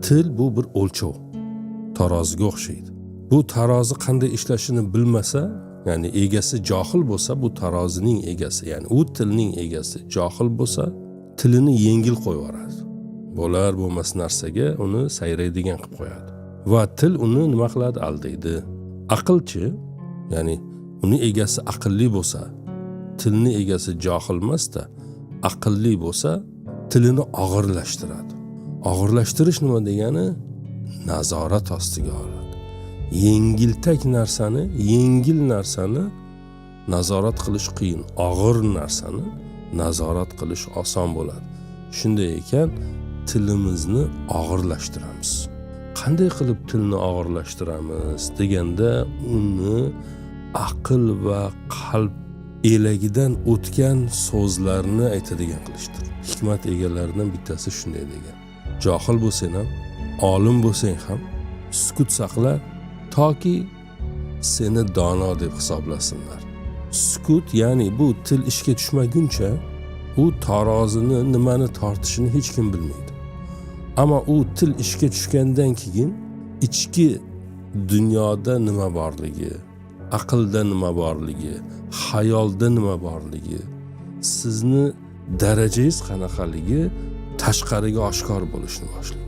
Til bu bir o'lchov, taroziga o'xshaydi. Bu tarozi qanday ishlashini bilmasa, ya'ni egasi johil bo'lsa, bu tarozining egasi, ya'ni u tilning egasi johil bo'lsa, tilini yengil qo'yib yuboradi. Bo'lar bo'lmas narsaga uni sayraydigan qilib qo'yadi. Va til uni nima qiladi? Aldaydi. Aqlchi, ya'ni uni egasi aqlli bo'lsa, tilni egasi johil emasda, aqlli bo'lsa, tilini og'irlashtiradi. Og'irlashtirish nima degani? Nazorat ostiga oladi. Yengil narsani nazorat qilish qiyin, og'ir narsani nazorat qilish oson bo'ladi. Shunday ekan, tilimizni og'irlashtiramiz. Qanday qilib tilni og'irlashtiramiz deganda, uni aql va qalb elagidan o'tgan so'zlarni aytadigan qilishdir. Hikmat egalaridan bittasi shunday degan: johil bo'lsang ham, olim bo'lsang ham sukut saqla, toki seni dono deb hisoblasinlar. Sukut, ya'ni bu til ishga tushmaguncha u tarozini nimani tortishini hech kim bilmaydi. Ammo u til ishga tushgandan keyin ichki dunyoda nima borligi, aqlda nima borligi, xayolda nima borligi, sizni darajangiz qanaqaligi tashqariga oshkor bo'lishni boshlaydi.